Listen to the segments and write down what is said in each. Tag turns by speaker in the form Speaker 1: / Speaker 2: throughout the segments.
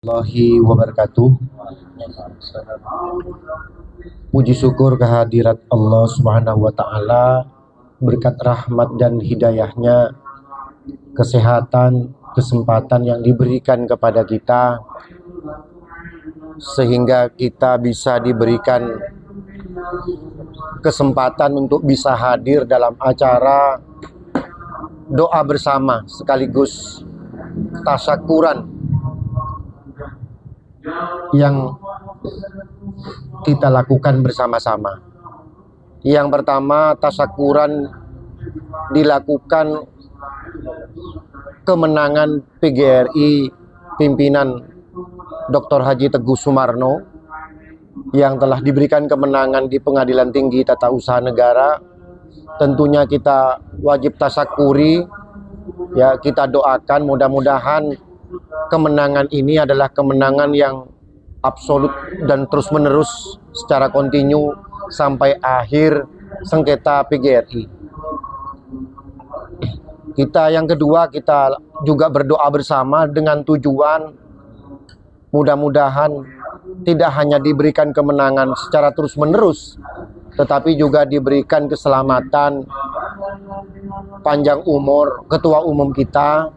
Speaker 1: Warahmatullahi wabarakatuh. Puji syukur kehadirat Allah Subhanahu wa taala, berkat rahmat dan hidayahnya, kesehatan, kesempatan yang diberikan kepada kita sehingga kita bisa diberikan kesempatan untuk bisa hadir dalam acara doa bersama sekaligus tasyakuran yang kita lakukan bersama-sama. Yang pertama, tasyakuran dilakukan kemenangan PGRI pimpinan Dr. Haji Teguh Sumarno yang telah diberikan kemenangan di Pengadilan Tinggi Tata Usaha Negara. Tentunya kita wajib tasyakuri, ya, kita doakan mudah-mudahan kemenangan ini adalah kemenangan yang absolut dan terus-menerus secara kontinu sampai akhir sengketa PGRI. Yang kedua, kita juga berdoa bersama dengan tujuan mudah-mudahan tidak hanya diberikan kemenangan secara terus-menerus, tetapi juga diberikan keselamatan, panjang umur ketua umum kita,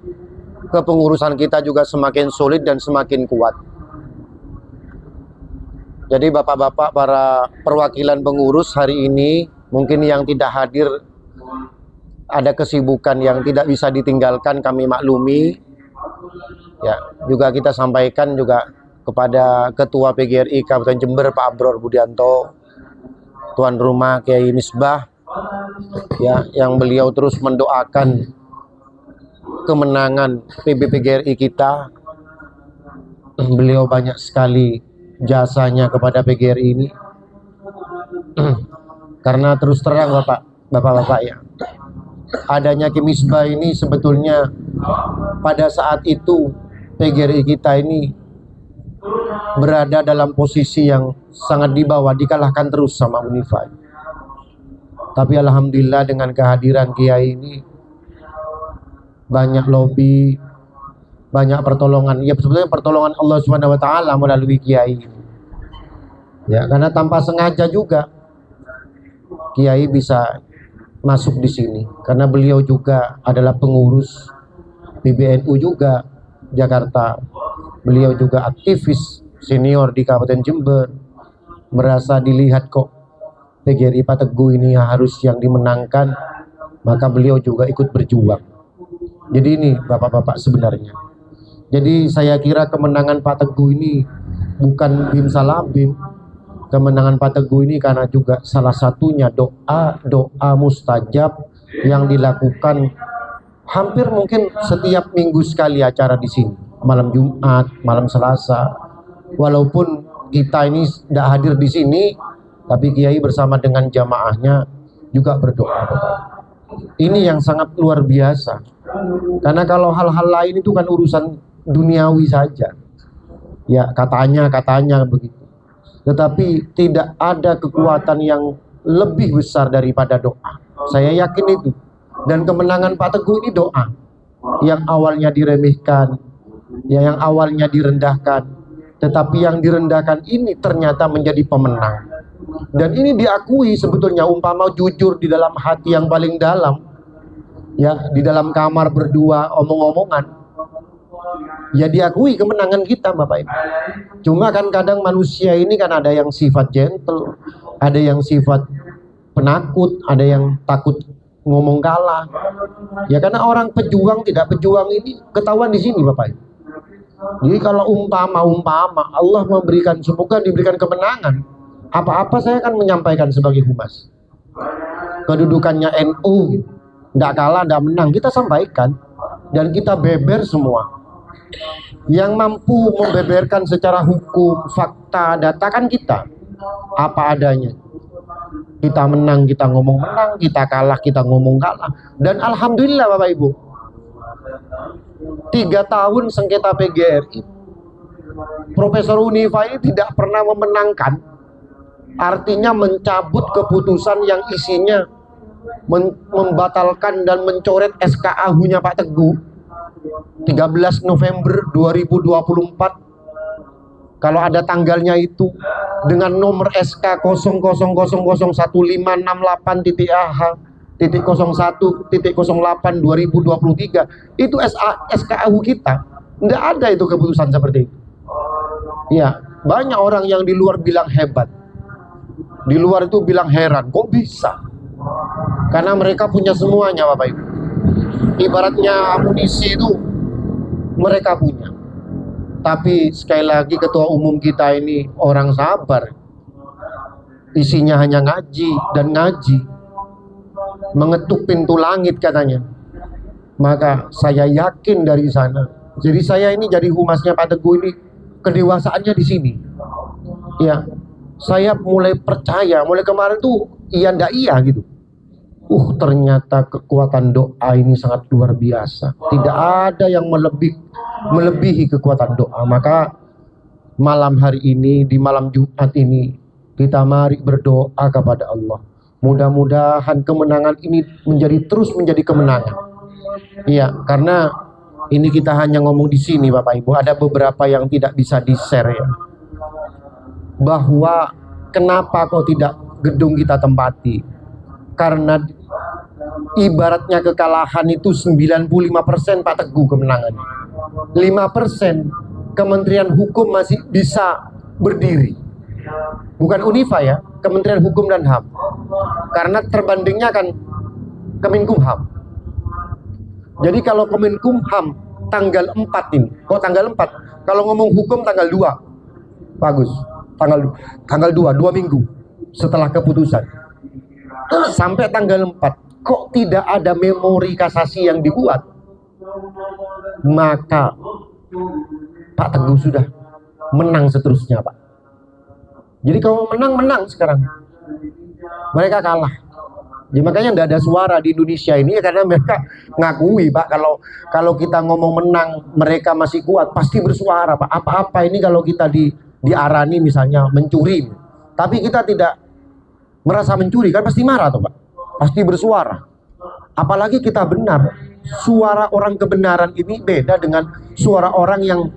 Speaker 1: kepengurusan kita juga semakin solid dan semakin kuat. Jadi bapak-bapak para perwakilan pengurus hari ini, mungkin yang tidak hadir ada kesibukan yang tidak bisa ditinggalkan, kami maklumi. Ya, juga kita sampaikan juga kepada Ketua PGRI Kabupaten Jember Pak Abror Budianto, tuan rumah Kiai Misbah, ya, yang beliau terus mendoakan kemenangan PGRI kita. Beliau banyak sekali jasanya kepada PGRI ini. Karena terus terang bapak-bapak ya, adanya Ki Misbah ini sebetulnya pada saat itu PGRI kita ini berada dalam posisi yang sangat di bawah, dikalahkan terus sama Unify. Tapi alhamdulillah dengan kehadiran Kiai ini banyak lobby, banyak pertolongan. Ya, sebetulnya pertolongan Allah Subhanahu wa taala melalui Kiai. Ya, karena tanpa sengaja juga Kiai bisa masuk di sini karena beliau juga adalah pengurus PBNU juga Jakarta. Beliau juga aktivis senior di Kabupaten Jember. Merasa dilihat kok PGRI Pak Teguh ini harus yang dimenangkan, maka beliau juga ikut berjuang. Jadi ini bapak-bapak sebenarnya. Jadi saya kira kemenangan Pak Teguh ini bukan bim salah bim. Kemenangan Pak Teguh ini karena juga salah satunya doa mustajab yang dilakukan hampir mungkin setiap minggu sekali acara di sini. Malam Jumat, malam Selasa. Walaupun kita ini tidak hadir di sini, tapi Kiai bersama dengan jamaahnya juga berdoa. Ini yang sangat luar biasa. Karena kalau hal-hal lain itu kan urusan duniawi saja. Ya, katanya begitu. Tetapi tidak ada kekuatan yang lebih besar daripada doa. Saya yakin itu. Dan kemenangan Pak Teguh ini doa. Yang awalnya diremehkan, ya, yang awalnya direndahkan, tetapi yang direndahkan ini ternyata menjadi pemenang. Dan ini diakui sebetulnya, umpama jujur di dalam hati yang paling dalam, ya, di dalam kamar berdua omong-omongan, ya diakui kemenangan kita Bapak Ibu. Cuma kan kadang manusia ini kan ada yang sifat gentle, ada yang sifat penakut, ada yang takut ngomong kalah. Ya karena orang pejuang tidak pejuang ini ketahuan di sini Bapak Ibu. Jadi kalau umpama Allah memberikan, semoga diberikan kemenangan, apa-apa saya akan menyampaikan sebagai humas. Kedudukannya NU, tidak kalah, tidak menang, kita sampaikan. Dan kita beber semua. Yang mampu membeberkan secara hukum, fakta, data kan kita. Apa adanya. Kita menang, kita ngomong menang, kita kalah, kita ngomong kalah. Dan alhamdulillah Bapak Ibu, 3 tahun sengketa PGRI, Profesor Unify ini tidak pernah memenangkan. Artinya mencabut keputusan yang isinya membatalkan dan mencoret SK Ahu-nya Pak Teguh 13 November 2024 Kalau ada tanggalnya itu dengan nomor SK 000015.AH.01.08.2023 itu SKAU kita. Tidak ada itu keputusan seperti itu. Ya, banyak orang yang di luar bilang hebat, di luar itu bilang heran, kok bisa? Karena mereka punya semuanya, Bapak Ibu. Ibaratnya amunisi itu mereka punya. Tapi sekali lagi ketua umum kita ini orang sabar. Isinya hanya ngaji dan ngaji. Mengetuk pintu langit katanya. Maka saya yakin dari sana. Jadi saya ini jadi humasnya Pak Teguh ini kedewasaannya di sini. Ya, saya mulai percaya, mulai kemarin tuh iya ndak iya gitu. Ternyata kekuatan doa ini sangat luar biasa. Tidak ada yang melebihi kekuatan doa. Maka malam hari ini, di malam Jumat ini, kita mari berdoa kepada Allah. Mudah-mudahan kemenangan ini terus menjadi kemenangan. Iya, karena ini kita hanya ngomong di sini, Bapak Ibu. Ada beberapa yang tidak bisa di-share ya. Bahwa kenapa kok tidak gedung kita tempati? Karena ibaratnya kekalahan itu 95% Pak Teguh kemenangannya. 5% Kementerian Hukum masih bisa berdiri. Bukan Unifa ya, Kementerian Hukum dan HAM. Karena terbandingnya kan Kemenkumham. Jadi kalau Kemenkumham tanggal 4 ini, kok tanggal 4? Kalau ngomong hukum tanggal 2. Bagus. Tanggal 2 minggu setelah keputusan. Sampai tanggal 4 kok tidak ada memori kasasi yang dibuat, maka Pak Teguh sudah menang seterusnya, Pak. Jadi kalau menang sekarang, mereka kalah. Jadi makanya tidak ada suara di Indonesia ini ya, karena mereka ngakui, Pak, kalau kita ngomong menang mereka masih kuat, pasti bersuara, Pak. Apa-apa ini kalau kita diarani misalnya mencuri, tapi kita tidak merasa mencuri, kan pasti marah tuh, Pak. Pasti bersuara. Apalagi kita benar. Suara orang kebenaran ini beda dengan suara orang yang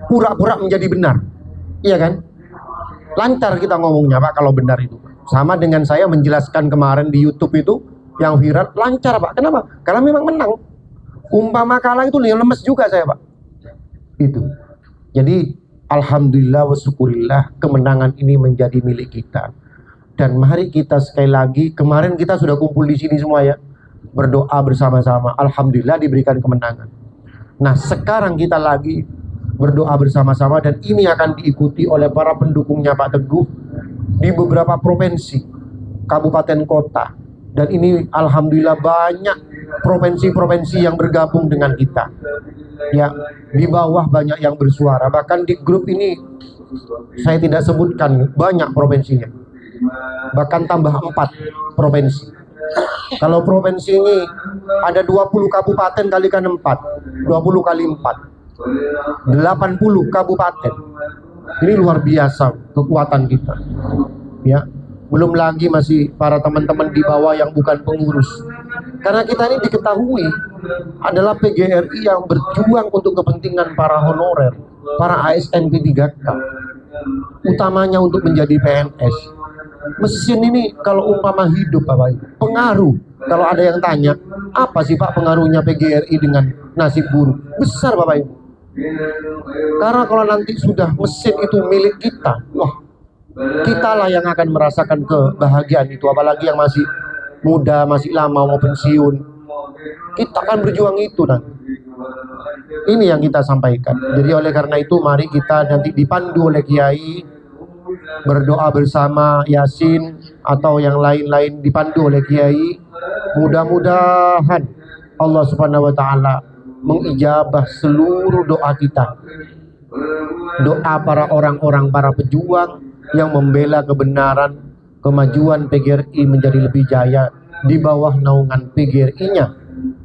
Speaker 1: pura-pura menjadi benar. Iya kan? Lancar kita ngomongnya, Pak, kalau benar itu. Sama dengan saya menjelaskan kemarin di YouTube itu yang viral, lancar, Pak. Kenapa? Karena memang menang. Umpama kalah itu lemes juga saya, Pak. Itu. Jadi alhamdulillah wa syukurillah kemenangan ini menjadi milik kita. Dan mari kita sekali lagi, kemarin kita sudah kumpul di sini semua ya, berdoa bersama-sama. Alhamdulillah diberikan kemenangan. Nah sekarang kita lagi berdoa bersama-sama, dan ini akan diikuti oleh para pendukungnya Pak Teguh di beberapa provinsi, kabupaten, kota. Dan ini alhamdulillah banyak provinsi-provinsi yang bergabung dengan kita. Ya, di bawah banyak yang bersuara. Bahkan di grup ini saya tidak sebutkan banyak provinsinya. Bahkan tambah 4 provinsi. Kalau provinsi ini ada 20 kabupaten kalikan 4, 20 kali 4, 80 kabupaten. Ini luar biasa kekuatan kita. Ya, belum lagi masih para teman-teman di bawah yang bukan pengurus. Karena kita ini diketahui adalah PGRI yang berjuang untuk kepentingan para honorer, para ASN P3K, utamanya untuk menjadi PNS. Mesin ini kalau umpama hidup, Bapak Ibu, pengaruh. Kalau ada yang tanya, apa sih Pak pengaruhnya PGRI dengan nasib buruh? Besar, Bapak Ibu. Karena kalau nanti sudah mesin itu milik kita, wah, kitalah yang akan merasakan kebahagiaan itu. Apalagi yang masih muda, masih lama mau pensiun, kita akan berjuang itu nanti. Ini yang kita sampaikan. Jadi oleh karena itu mari kita nanti dipandu oleh Kiai, berdoa bersama Yasin atau yang lain-lain dipandu oleh Kiai. Mudah-mudahan Allah Subhanahu wa taala mengijabah seluruh doa kita. Doa para orang-orang, para pejuang yang membela kebenaran, kemajuan PGRI menjadi lebih jaya di bawah naungan PGRI-nya,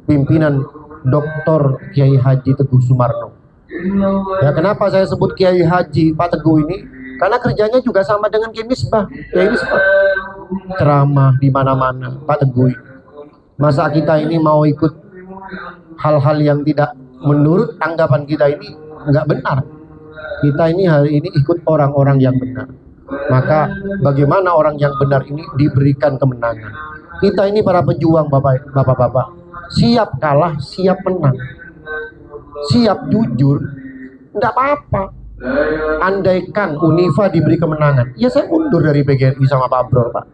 Speaker 1: pimpinan Dr. Kiai Haji Teguh Sumarno. Ya, kenapa saya sebut Kiai Haji Pak Teguh ini? Karena kerjanya juga sama dengan Kiai Misbah. Kiai Misbah ceramah di mana-mana, Pak Teguh. Masa kita ini mau ikut hal-hal yang tidak menurut anggapan kita ini nggak benar? Kita ini hari ini ikut orang-orang yang benar. Maka bagaimana orang yang benar ini diberikan kemenangan? Kita ini para pejuang, bapak-bapak, siap kalah, siap menang, siap jujur, enggak apa-apa. Andaikan Unifa diberi kemenangan, ya saya mundur dari PGRI sama Pak Bror, Pak.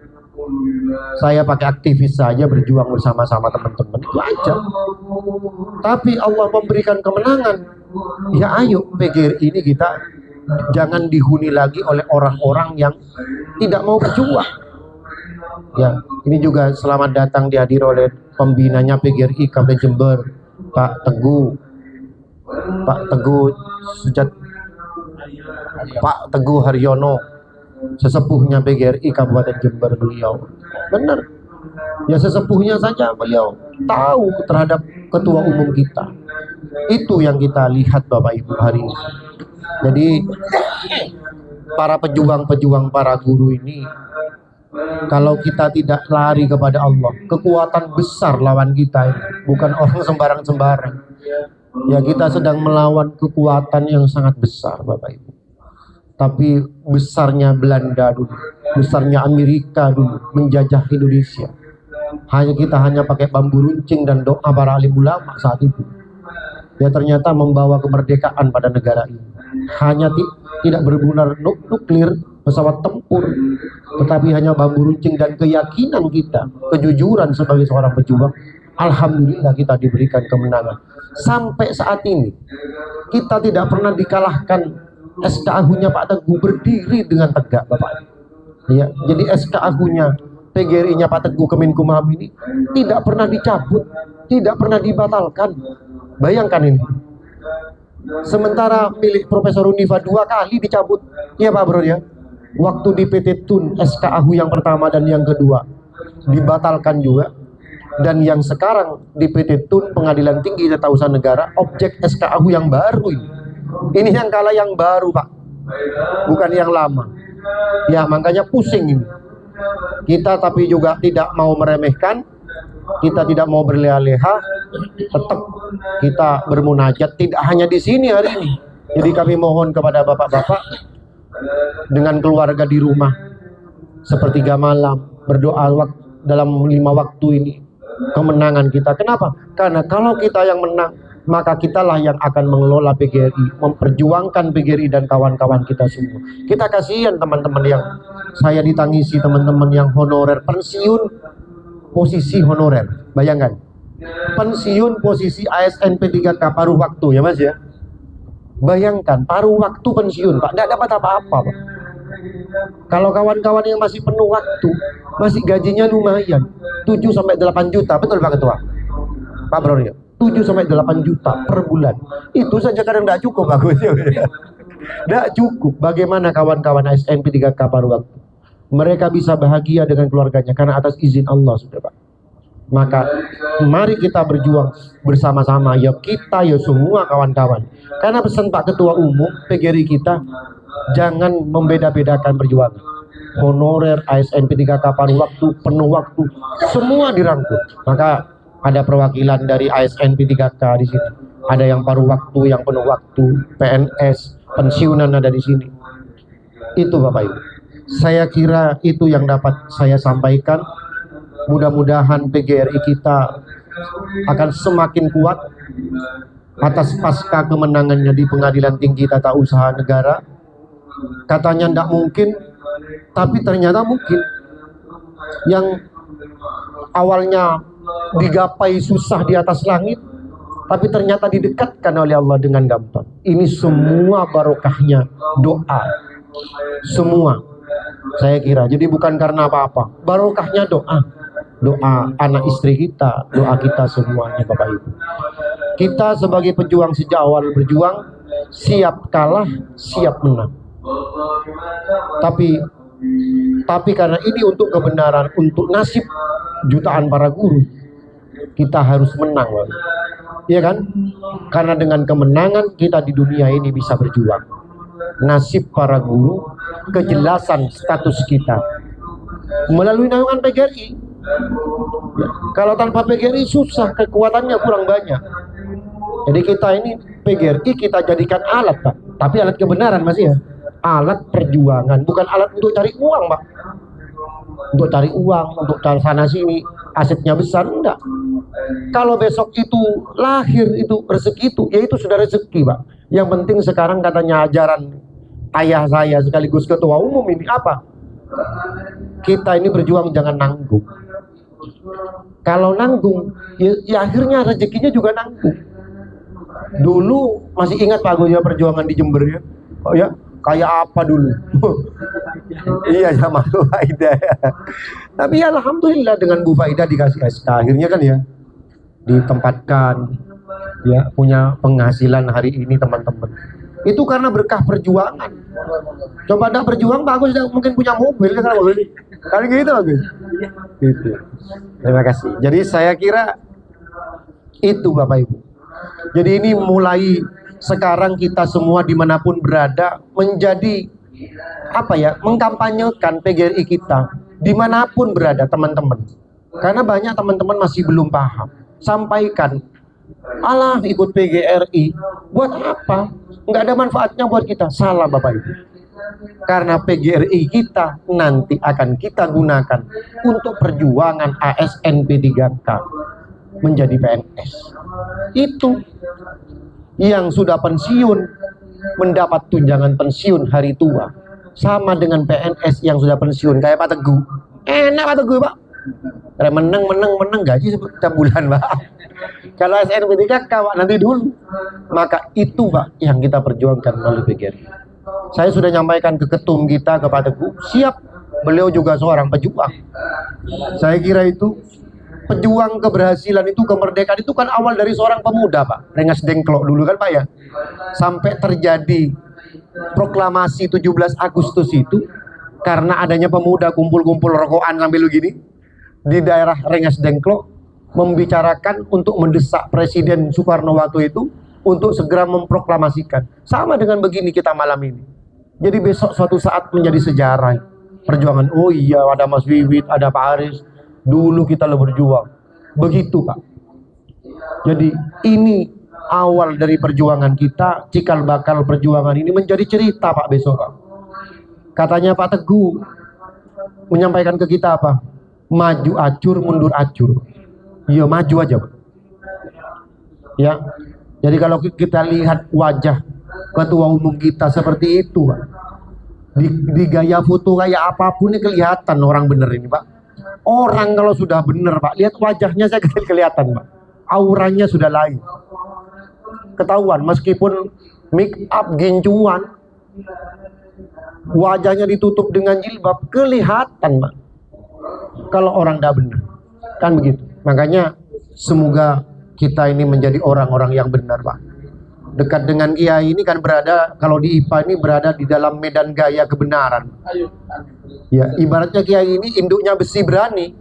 Speaker 1: Saya pakai aktivis saja, berjuang bersama-sama teman-teman, itu aja. Tapi Allah memberikan kemenangan, ya ayo PGRI ini kita jangan dihuni lagi oleh orang-orang yang tidak mau berjuang. Ya, ini juga selamat datang dihadiri oleh pembinanya PGRI Kabupaten Jember, Pak Teguh Pak Teguh Haryono, sesepuhnya PGRI Kabupaten Jember beliau. Benar. Ya sesepuhnya saja beliau tahu terhadap ketua umum kita. Itu yang kita lihat Bapak Ibu hari ini. Jadi para pejuang-pejuang, para guru ini, kalau kita tidak lari kepada Allah, kekuatan besar lawan kita ini, bukan orang sembarang-sembarang. Ya kita sedang melawan kekuatan yang sangat besar Bapak Ibu. Tapi besarnya Belanda dulu, besarnya Amerika dulu menjajah Indonesia. Kita hanya pakai bambu runcing dan doa para alim ulama saat itu. Ya ternyata membawa kemerdekaan pada negara ini. Hanya tidak berguna nuklir, pesawat tempur, tetapi hanya bambu runcing dan keyakinan kita, kejujuran sebagai seorang pejuang. Alhamdulillah kita diberikan kemenangan. Sampai saat ini kita tidak pernah dikalahkan. SKAHU-nya Pak Teguh berdiri dengan tegak Bapak. Ya, jadi SKAHU-nya PGRI-nya Pak Teguh Kemenkumham ini tidak pernah dicabut, tidak pernah dibatalkan. Bayangkan ini. Sementara milik Profesor Unifa 2 kali dicabut. Ya Pak Bro ya. Waktu di PT Tun SKAHU yang pertama dan yang kedua dibatalkan juga. Dan yang sekarang di PT Tun Pengadilan Tinggi Tata Usaha Negara objek SKAHU yang baru ini. Ini yang kalah yang baru Pak, bukan yang lama. Ya makanya pusing ini. Kita tapi juga tidak mau meremehkan, kita tidak mau berleha-leha, tetap kita bermunajat. Tidak hanya di sini hari ini. Jadi kami mohon kepada bapak-bapak dengan keluarga di rumah, sepertiga malam berdoa dalam 5 waktu ini kemenangan kita. Kenapa? Karena kalau kita yang menang, maka kitalah yang akan mengelola PGRI, memperjuangkan PGRI dan kawan-kawan kita semua. Kita kasihan teman-teman yang saya ditangisi, teman-teman yang honorer, pensiun posisi honorer. Bayangkan, pensiun posisi ASN P3K paruh waktu ya Mas ya. Bayangkan, paruh waktu pensiun Pak, tidak dapat apa-apa Pak. Kalau kawan-kawan yang masih penuh waktu, masih gajinya lumayan, 7-8 juta, betul Pak Ketua? Pak Bro ya? 7-8 juta per bulan. Itu saja kadang tidak cukup bagus ya. Tidak cukup. Bagaimana kawan-kawan ASN P3K paruh waktu? Mereka bisa bahagia dengan keluarganya karena atas izin Allah sudah Pak. Maka mari kita berjuang bersama-sama ya, kita ya semua kawan-kawan. Karena pesan Pak Ketua Umum PGRI kita, jangan membeda-bedakan perjuangan. Honorer, ASN P3K paruh waktu, penuh waktu, semua dirangkul. Maka ada perwakilan dari ASN P3K di sini. Ada yang paruh waktu, yang penuh waktu, PNS, pensiunan ada di sini. Itu Bapak Ibu. Saya kira itu yang dapat saya sampaikan. Mudah-mudahan PGRI kita akan semakin kuat atas pasca kemenangannya di Pengadilan Tinggi Tata Usaha Negara. Katanya tidak mungkin, tapi ternyata mungkin. Yang awalnya digapai susah di atas langit, tapi ternyata didekatkan oleh Allah dengan gampang. Ini semua barokahnya doa. Semua saya kira. Jadi bukan karena apa-apa, barokahnya doa. Doa anak istri kita, doa kita semuanya Bapak Ibu. Kita sebagai pejuang sejak awal berjuang, siap kalah, siap menang. Tapi karena ini untuk kebenaran, untuk nasib jutaan para guru, kita harus menang, iya kan? Karena dengan kemenangan kita di dunia ini bisa berjuang. Nasib para guru, kejelasan status kita melalui naungan PGRI. Ya, kalau tanpa PGRI susah, kekuatannya kurang banyak. Jadi kita ini PGRI kita jadikan alat Pak. Tapi alat kebenaran masih ya. Alat perjuangan, bukan alat untuk cari uang, Pak. Untuk cari uang, untuk cari sana sini, asetnya besar, enggak. Kalau besok itu lahir itu rezeki itu, ya itu sudah rezeki, Pak. Yang penting sekarang katanya ajaran ayah saya sekaligus ketua umum ini apa? Kita ini berjuang jangan nanggung. Kalau nanggung, ya akhirnya rezekinya juga nanggung. Dulu masih ingat Pak Gus ya perjuangan di Jember ya? Oh ya, kayak apa dulu? Iya sama Bu Faida ya. Tapi alhamdulillah dengan Bu Faida dikasih SK akhirnya kan ya ditempatkan ya punya penghasilan hari ini teman-teman. Itu karena berkah perjuangan. Coba ada berjuang bagus mungkin punya mobil kan kali gitu bagus. Gitu. Terima kasih. Jadi saya kira itu Bapak Ibu. Jadi ini mulai sekarang kita semua dimanapun berada menjadi apa ya, mengkampanyekan PGRI kita dimanapun berada teman-teman. Karena banyak teman-teman masih belum paham. Sampaikan, alah ikut PGRI buat apa? Nggak ada manfaatnya buat kita. Salah Bapak Ibu. Karena PGRI kita nanti akan kita gunakan untuk perjuangan ASN P3K menjadi PNS. Itu yang sudah pensiun mendapat tunjangan pensiun hari tua sama dengan PNS yang sudah pensiun kayak Pak Teguh. Enak Pak Teguh Pak. Menang gaji setiap bulan Pak. Kalau ASN P3K Pak nanti dulu. Maka itu Pak yang kita perjuangkan melalui PGRI. Saya sudah nyampaikan ke ketum kita, ke Pak Teguh, siap. Beliau juga seorang pejuang. Saya kira itu pejuang keberhasilan itu, kemerdekaan itu kan awal dari seorang pemuda Pak, Rengas Dengklok dulu kan Pak ya. Sampai terjadi proklamasi 17 Agustus itu karena adanya pemuda kumpul-kumpul rokokan sambil begini di daerah Rengas Dengklok membicarakan untuk mendesak Presiden Soekarno waktu itu untuk segera memproklamasikan. Sama dengan begini kita malam ini. Jadi besok suatu saat menjadi sejarah perjuangan. Oh iya, ada Mas Wiwit, ada Pak Aris. Dulu kita lo berjuang. Begitu Pak. Jadi ini awal dari perjuangan kita. Cikal bakal perjuangan ini menjadi cerita Pak besok Pak. Katanya Pak Teguh menyampaikan ke kita apa? Maju acur, mundur acur. Ya maju aja Pak. Ya. Jadi kalau kita lihat wajah ketua umum kita seperti itu Pak. Di gaya foto kayak apapun ini kelihatan orang bener ini Pak. Orang kalau sudah bener Pak, lihat wajahnya saya kelihatan Pak. Auranya sudah lain. Ketahuan meskipun make up gincuan, wajahnya ditutup dengan jilbab, kelihatan Pak. Kalau orang tidak benar. Kan begitu. Makanya semoga kita ini menjadi orang-orang yang benar Pak. Dekat dengan Kiai ini kan berada, kalau di IPA ini berada di dalam medan gaya kebenaran. Ya, ibaratnya Kiai ini induknya besi berani.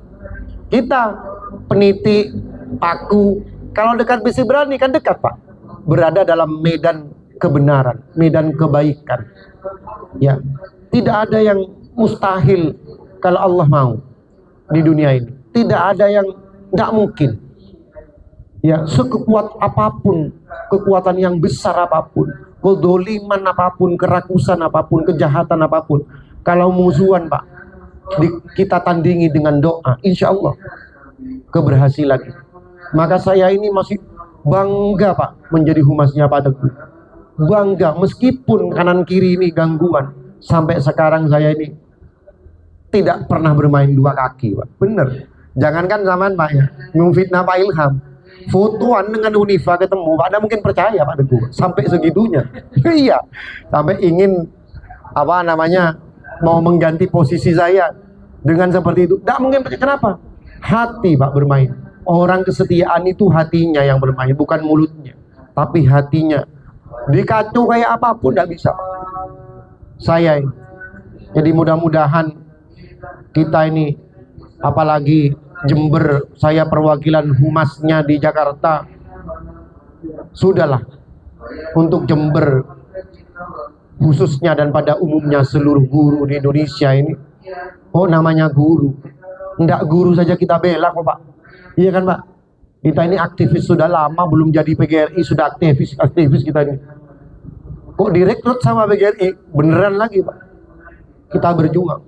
Speaker 1: Kita peniti, paku. Kalau dekat besi berani kan dekat Pak. Berada dalam medan kebenaran, medan kebaikan. Ya, tidak ada yang mustahil kalau Allah mau di dunia ini. Tidak ada yang tidak mungkin. Ya, sekekuat apapun, kekuatan yang besar apapun, kedoliman apapun, kerakusan apapun, kejahatan apapun, kalau musuhan Pak, kita tandingi dengan doa, insya Allah keberhasilan. Maka saya ini masih bangga Pak menjadi humasnya Pak Teguh. Bangga meskipun kanan kiri ini gangguan. Sampai sekarang saya ini tidak pernah bermain dua kaki Pak. Bener. Jangankan zaman Pak ya, memfitnah Pak Ilham. Fotoan dengan Unifa ketemu, Pak Anda mungkin percaya Pak Teguh sampai segitunya. Iya, sampai ingin apa namanya mau mengganti posisi saya dengan seperti itu. Tidak mungkin. Kenapa? Hati Pak bermain. Orang kesetiaan itu hatinya yang bermain, bukan mulutnya, tapi hatinya. Dikacau kayak apapun tidak bisa. Saya ini. Jadi mudah-mudahan kita ini, apalagi Jember, saya perwakilan humasnya di Jakarta. Sudahlah untuk Jember khususnya dan pada umumnya seluruh guru di Indonesia ini. Oh namanya guru, enggak guru saja kita bela kok Pak. Iya kan Pak? Kita ini aktivis sudah lama, belum jadi PGRI sudah aktivis kita ini. Kok direkrut sama PGRI? Beneran lagi Pak, kita berjuang.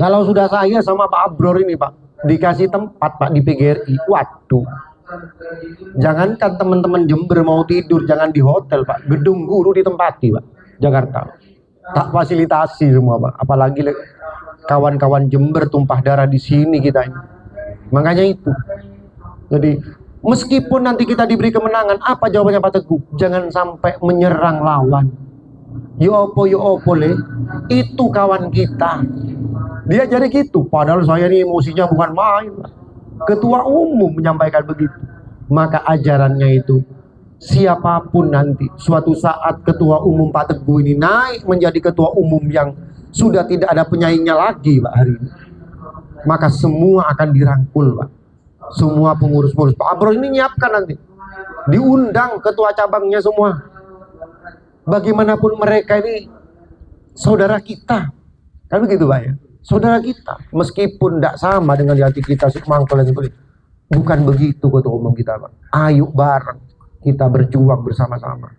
Speaker 1: Kalau sudah saya sama Pak Abror ini Pak dikasih tempat Pak di PGRI, waduh, jangankan teman-teman Jember mau tidur jangan di hotel Pak, gedung guru ditempati Pak, Jakarta tak fasilitasi semua Pak, apalagi kawan-kawan Jember tumpah darah di sini kita ini. Makanya itu, jadi meskipun nanti kita diberi kemenangan, apa jawabannya Pak Teguh? Jangan sampai menyerang lawan. Yo opo le, itu kawan kita. Dia jadi gitu, padahal saya ini emosinya bukan main. Ketua umum menyampaikan begitu. Maka ajarannya itu, siapapun nanti suatu saat ketua umum Pak Teguh ini naik menjadi ketua umum yang sudah tidak ada penyaingnya lagi Pak hari ini, maka semua akan dirangkul Pak. Semua pengurus-pengurus Pak Abror ini nyiapkan nanti, diundang ketua cabangnya semua. Bagaimanapun mereka ini saudara kita, kan begitu Pak ya, saudara kita, meskipun tidak sama dengan hati kita mangkol dan sebagainya. Bukan begitu ketua umum kita Pak. Ayo bareng kita berjuang bersama-sama.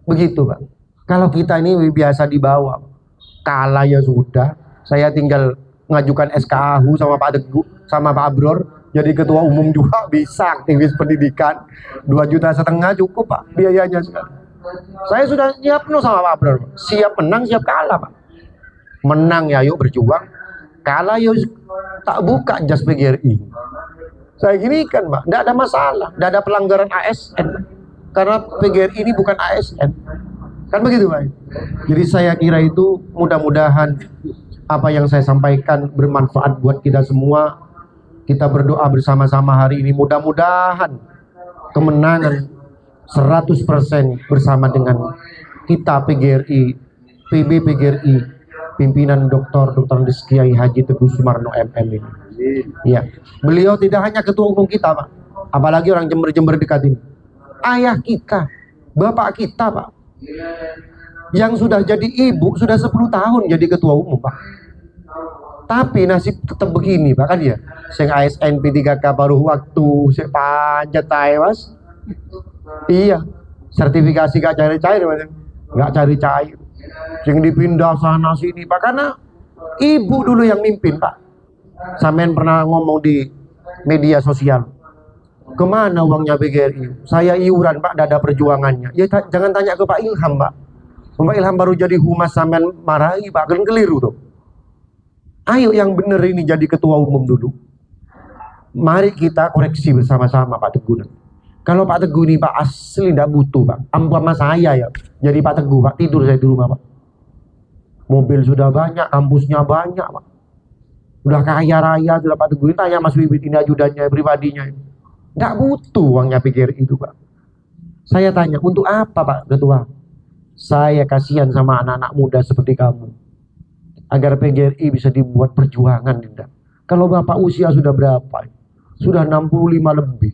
Speaker 1: Begitu Pak. Kalau kita ini biasa dibawa, kalah ya sudah. Saya tinggal ngajukan SKAHU sama Pak Teguh, sama Pak Abror, jadi ketua umum juga bisa, aktivis pendidikan. 2,5 juta cukup Pak biayanya sekarang. Saya sudah siap penuh sama Pak Abror, siap menang siap kalah Pak. Menang ya yuk berjuang, kalah yuk tak buka jas PGRI. Saya gini kan Pak, tidak ada masalah, tidak ada pelanggaran ASN, karena PGRI ini bukan ASN, kan begitu Pak. Jadi saya kira itu mudah-mudahan apa yang saya sampaikan bermanfaat buat kita semua. Kita berdoa bersama-sama hari ini, mudah-mudahan kemenangan 100% bersama dengan kita PGRI, PB PGRI, pimpinan Dr. Andes Kiai Haji Teguh Sumarno MM ini. Ya, beliau tidak hanya ketua umum kita Pak, apalagi orang Jember-Jember dekat ini, ayah kita, bapak kita Pak, yang sudah jadi ibu sudah 10 tahun jadi ketua umum Pak. Tapi nasib tetap begini Pak kan ya, sing ASN P3K baru waktu sing panjat ae Mas. Iya, sertifikasi gak cair-cair Mas, gak cari-cair, sing dipindah sana sini Pak, karena ibu dulu yang mimpin Pak. Sampean pernah ngomong di media sosial, kemana uangnya PGRI? Saya iuran Pak, tidak ada perjuangannya. Ya jangan tanya ke Pak Ilham Pak. Pak Ilham baru jadi humas sampean marahi Pak, kan keliru tuh. Ayo yang bener ini jadi ketua umum dulu. Mari kita koreksi bersama-sama Pak Teguh. Kalau Pak Teguh ini Pak asli tidak butuh Pak. Ampun sama saya ya, jadi Pak Teguh Pak, tidur saya di rumah Pak. Mobil sudah banyak, kampusnya banyak Pak. Udah kaya raya sudah Pak Teguh. Tanya Mas Wibit ini ajudannya pribadinya. Nggak butuh uangnya PGRI itu Pak. Saya tanya, untuk apa Pak Ketua? Saya kasihan sama anak-anak muda seperti kamu, agar PGRI bisa dibuat perjuangan Dinda. Kalau Bapak usia sudah berapa? Sudah 65 lebih.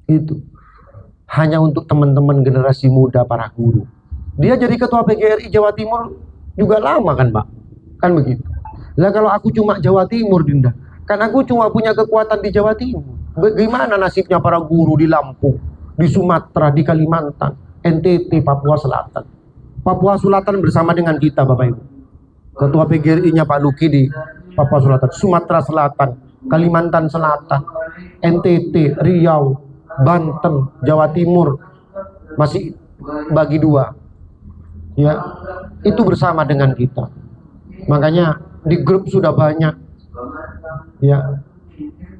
Speaker 1: Itu hanya untuk teman-teman generasi muda para guru. Dia jadi ketua PGRI Jawa Timur juga lama kan Pak? Kan begitu. Lah kalau aku cuma Jawa Timur Dinda, kan aku cuma punya kekuatan di Jawa Timur. Bagaimana nasibnya para guru di Lampung, di Sumatera, di Kalimantan, NTT, Papua Selatan? Papua Selatan bersama dengan kita Bapak Ibu. Ketua PGRI-nya Pak Luki di Papua Selatan, Sumatera Selatan, Kalimantan Selatan, NTT, Riau, Banten, Jawa Timur, masih bagi dua. Ya, itu bersama dengan kita. Makanya di grup sudah banyak. Ya,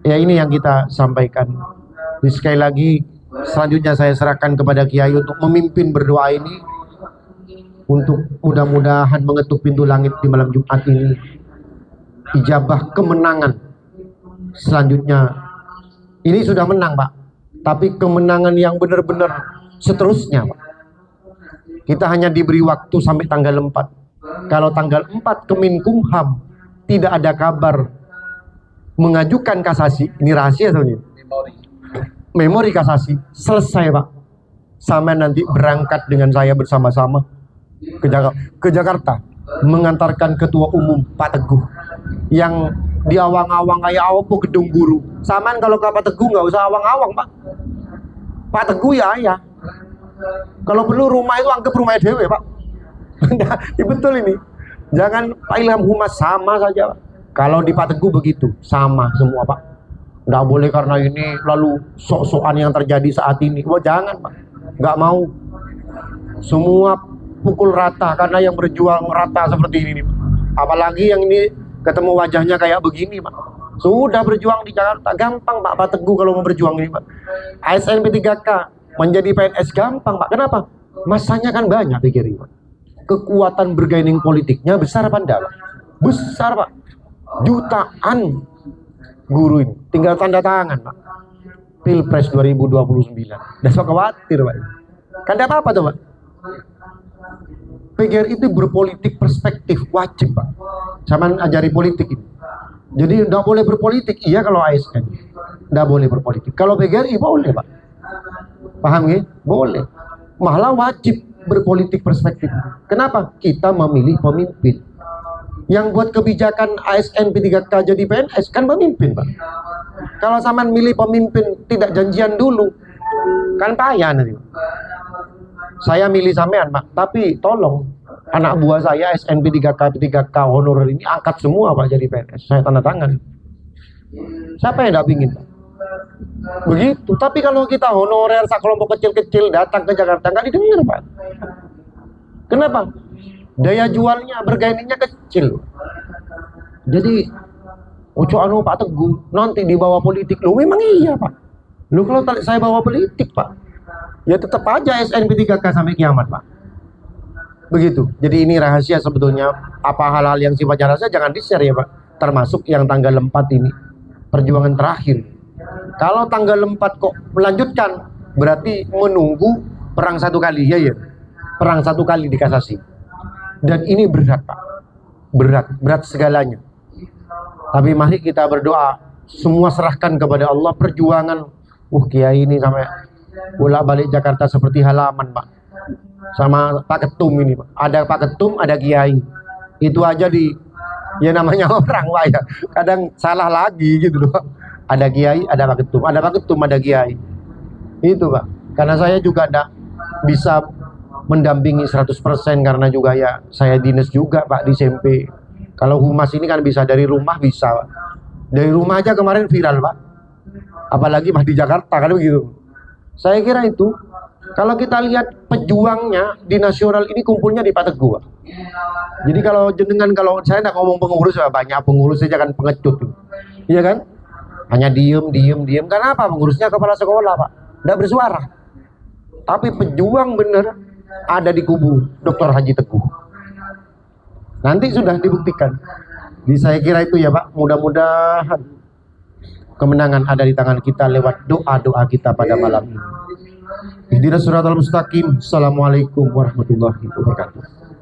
Speaker 1: ya ini yang kita sampaikan. Jadi sekali lagi, selanjutnya saya serahkan kepada Kiai untuk memimpin berdoa ini, untuk mudah-mudahan mengetuk pintu langit di malam Jumat ini, ijabah kemenangan. Selanjutnya, ini sudah menang Pak, tapi kemenangan yang benar-benar seterusnya Pak. Kita hanya diberi waktu sampai tanggal 4. Kalau tanggal 4 Kemenkumham tidak ada kabar mengajukan kasasi, ini rahasia soalnya, memori kasasi selesai Pak, sama nanti berangkat dengan saya bersama-sama ke Jakarta mengantarkan ketua umum Pak Teguh yang di awang-awang kayak apa gedung guru. Samaan kalau ke Pak Teguh nggak usah awang-awang Pak. Pak Teguh ya ayah, Kalau perlu rumah itu anggap rumah dewe Pak. Nah, ya betul ini. Jangan Pak Ilham Humas sama saja Pak. Kalau di Pak Teguh begitu, sama semua Pak. Nggak boleh karena ini lalu sok-sokan yang terjadi saat ini. Wah jangan Pak, nggak mau. Semua pukul rata karena yang berjuang rata seperti ini Pak. Apalagi yang ini ketemu wajahnya kayak begini Pak. Sudah berjuang di Jakarta, gampang Pak Teguh kalau mau berjuang ini Pak. ASN P3K menjadi PNS gampang Pak. Kenapa? Masanya kan banyak pikirin Pak. Kekuatan bergaining politiknya besar apa enggak Pak? Besar Pak. Jutaan guru ini. Tinggal tanda tangan Pak. Pilpres 2029. Udah so khawatir Pak. Kan ada apa-apa tuh Pak? PGRI itu berpolitik perspektif wajib Pak. Sama ajari politik ini. Jadi tidak boleh berpolitik. Iya kalau ASN tidak boleh berpolitik. Kalau PGRI boleh Pak. Paham ya? Boleh. Malah wajib berpolitik perspektif. Kenapa? Kita memilih pemimpin. Yang buat kebijakan ASN P3K jadi PNS kan pemimpin Pak. Kalau sampean milih pemimpin tidak janjian dulu, kan payah nanti. Saya milih sampean Pak, tapi tolong anak buah saya ASN P3K honorer ini angkat semua Pak jadi PNS. Saya tanda tangan. Siapa yang tidak ingin Pak? Begitu. Tapi kalau kita honorer sekelompok kecil-kecil datang ke Jakarta nggak didengar Pak. Kenapa? Daya jualnya, bergainingnya kecil. Jadi ojo anu Pak Teguh nanti dibawa politik. Loh memang iya Pak. Loh kalau saya bawa politik Pak, ya tetap aja ASN P3K sampai kiamat Pak. Begitu. Jadi ini rahasia sebetulnya. Apa hal-hal yang sifatnya rahasia jangan di-share ya Pak. Termasuk yang tanggal 4 ini, perjuangan terakhir. Kalau tanggal 4 kok melanjutkan, berarti menunggu perang satu kali ya. Perang satu kali di kasasi. Dan ini berat Pak. Berat segalanya. Tapi mari kita berdoa, semua serahkan kepada Allah. Perjuangan Kiai ini sampai bolak-balik Jakarta seperti halaman Pak. Sama Pak Ketum ini Pak. Ada Pak Ketum, ada Kiai. Itu aja ya namanya orang Pak ya. Kadang salah lagi gitu loh. Ada Kiai, ada Pak Ketum. Ada Pak Ketum, ada Kiai. Itu Pak. Karena saya juga tidak bisa mendampingi 100% karena juga ya saya dinas juga Pak di SMP. Kalau humas ini kan bisa dari rumah bisa Pak. Dari rumah aja kemarin viral Pak. Apalagi di Jakarta kan begitu. Saya kira itu kalau kita lihat pejuangnya di nasional ini kumpulnya di Pak Teguh Pak. Jadi kalau kalau saya tidak ngomong pengurus ya, banyak pengurus saja kan pengecut. Iya kan? Hanya diem. Kenapa? Pengurusnya kepala sekolah Pak. Tidak bersuara. Tapi pejuang bener ada di kubu Dr. Haji Teguh. Nanti sudah dibuktikan. Jadi saya kira itu ya Pak. Mudah-mudahan kemenangan ada di tangan kita lewat doa-doa kita pada malam ini. Ihdinas siratal mustaqim. Assalamualaikum warahmatullahi wabarakatuh.